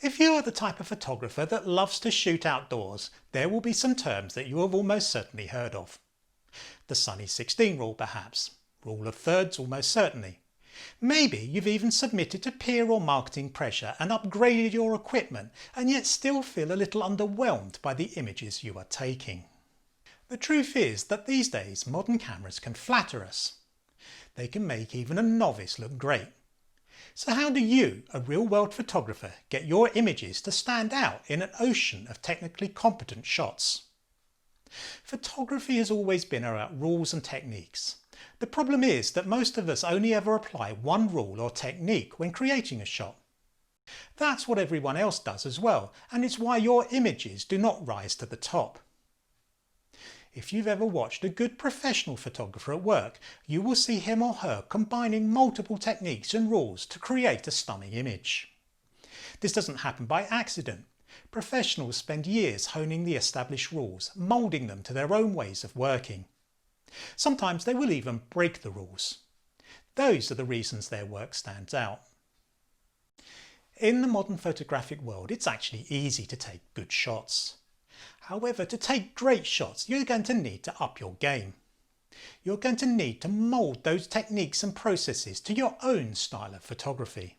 If you are the type of photographer that loves to shoot outdoors, there will be some terms that you have almost certainly heard of. The sunny 16 rule perhaps, rule of thirds almost certainly. Maybe you've even submitted to peer or marketing pressure and upgraded your equipment and yet still feel a little underwhelmed by the images you are taking. The truth is that these days modern cameras can flatter us. They can make even a novice look great. So how do you, a real-world photographer, get your images to stand out in an ocean of technically competent shots? Photography has always been about rules and techniques. The problem is that most of us only ever apply one rule or technique when creating a shot. That's what everyone else does as well, and it's why your images do not rise to the top. If you've ever watched a good professional photographer at work, you will see him or her combining multiple techniques and rules to create a stunning image. This doesn't happen by accident. Professionals spend years honing the established rules, moulding them to their own ways of working. Sometimes they will even break the rules. Those are the reasons their work stands out. In the modern photographic world, it's actually easy to take good shots. However, to take great shots, you're going to need to up your game. You're going to need to mould those techniques and processes to your own style of photography.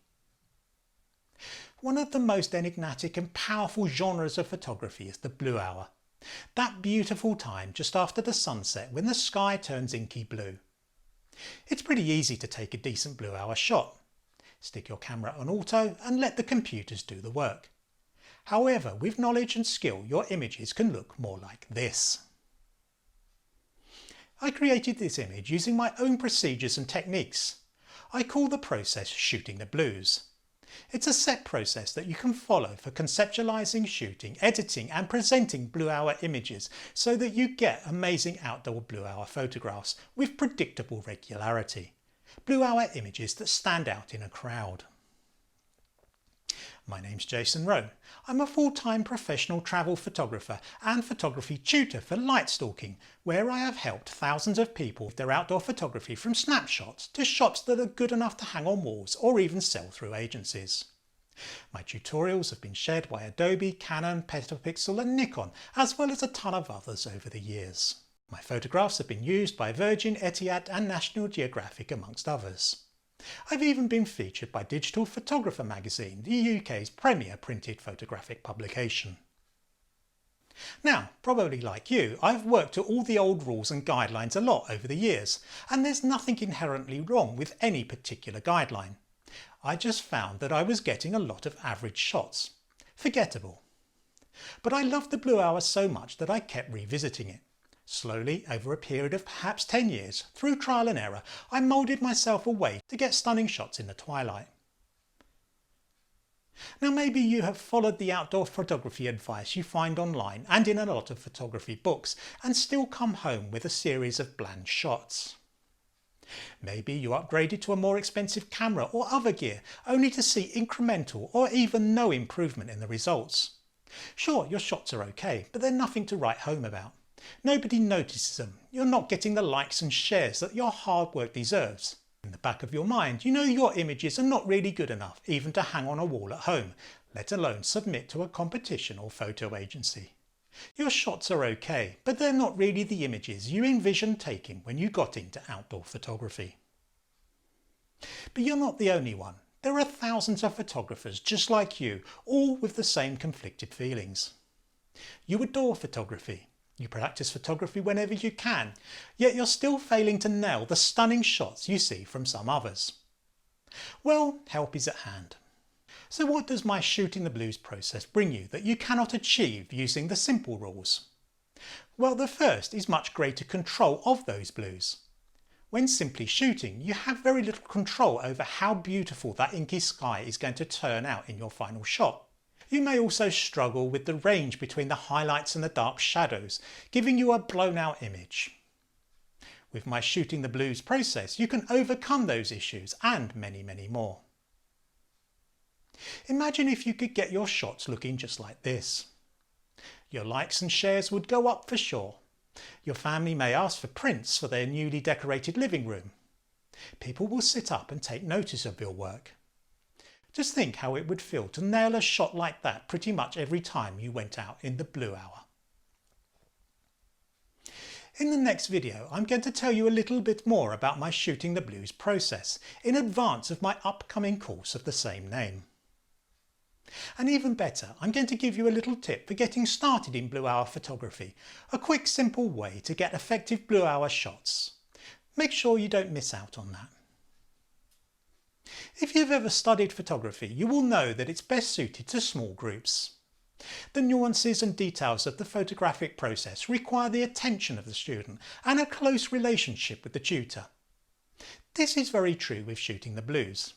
One of the most enigmatic and powerful genres of photography is the blue hour. That beautiful time just after the sunset when the sky turns inky blue. It's pretty easy to take a decent blue hour shot. Stick your camera on auto and let the computers do the work. However, with knowledge and skill, your images can look more like this. I created this image using my own procedures and techniques. I call the process shooting the blues. It's a set process that you can follow for conceptualizing, shooting, editing and presenting blue hour images so that you get amazing outdoor blue hour photographs with predictable regularity. Blue hour images that stand out in a crowd. My name's Jason Rowe. I'm a full-time professional travel photographer and photography tutor for light stalking, where I have helped thousands of people with their outdoor photography from snapshots to shots that are good enough to hang on walls or even sell through agencies. My tutorials have been shared by Adobe, Canon, Petapixel and Nikon, as well as a ton of others over the years. My photographs have been used by Virgin, Etihad and National Geographic amongst others. I've even been featured by Digital Photographer magazine, the UK's premier printed photographic publication. Now, probably like you, I've worked to all the old rules and guidelines a lot over the years, and there's nothing inherently wrong with any particular guideline. I just found that I was getting a lot of average shots. Forgettable. But I loved the blue hour so much that I kept revisiting it. Slowly, over a period of perhaps 10 years, through trial and error, I moulded myself a way to get stunning shots in the twilight. Now maybe you have followed the outdoor photography advice you find online and in a lot of photography books and still come home with a series of bland shots. Maybe you upgraded to a more expensive camera or other gear only to see incremental or even no improvement in the results. Sure, your shots are okay, but they're nothing to write home about. Nobody notices them. You're not getting the likes and shares that your hard work deserves. In the back of your mind, you know your images are not really good enough even to hang on a wall at home, let alone submit to a competition or photo agency. Your shots are okay, but they're not really the images you envisioned taking when you got into outdoor photography. But you're not the only one. There are thousands of photographers just like you, all with the same conflicted feelings. You adore photography. You practice photography whenever you can, yet you're still failing to nail the stunning shots you see from some others. Well, help is at hand. So what does my shooting the blues process bring you that you cannot achieve using the simple rules? Well, the first is much greater control of those blues. When simply shooting, you have very little control over how beautiful that inky sky is going to turn out in your final shot. You may also struggle with the range between the highlights and the dark shadows, giving you a blown out image. With my shooting the blues process, you can overcome those issues and many, many more. Imagine if you could get your shots looking just like this. Your likes and shares would go up for sure. Your family may ask for prints for their newly decorated living room. People will sit up and take notice of your work. Just think how it would feel to nail a shot like that pretty much every time you went out in the blue hour. In the next video, I'm going to tell you a little bit more about my shooting the blues process in advance of my upcoming course of the same name. And even better, I'm going to give you a little tip for getting started in blue hour photography, a quick simple way to get effective blue hour shots. Make sure you don't miss out on that. If you've ever studied photography, you will know that it's best suited to small groups. The nuances and details of the photographic process require the attention of the student and a close relationship with the tutor. This is very true with shooting the blues.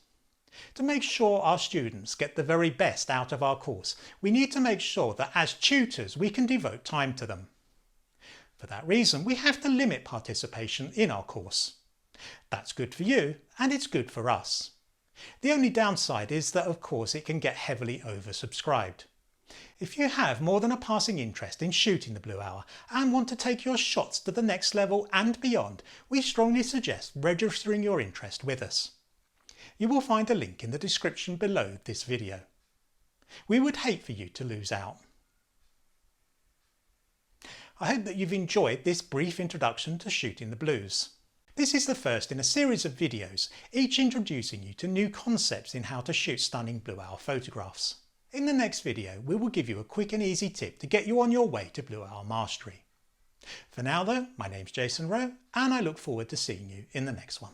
To make sure our students get the very best out of our course, we need to make sure that as tutors we can devote time to them. For that reason, we have to limit participation in our course. That's good for you and it's good for us. The only downside is that of course it can get heavily oversubscribed. If you have more than a passing interest in shooting the blue hour and want to take your shots to the next level and beyond, we strongly suggest registering your interest with us. You will find a link in the description below this video. We would hate for you to lose out. I hope that you've enjoyed this brief introduction to shooting the blues. This is the first in a series of videos, each introducing you to new concepts in how to shoot stunning blue hour photographs. In the next video, we will give you a quick and easy tip to get you on your way to blue hour mastery. For now though, my name's Jason Rowe and I look forward to seeing you in the next one.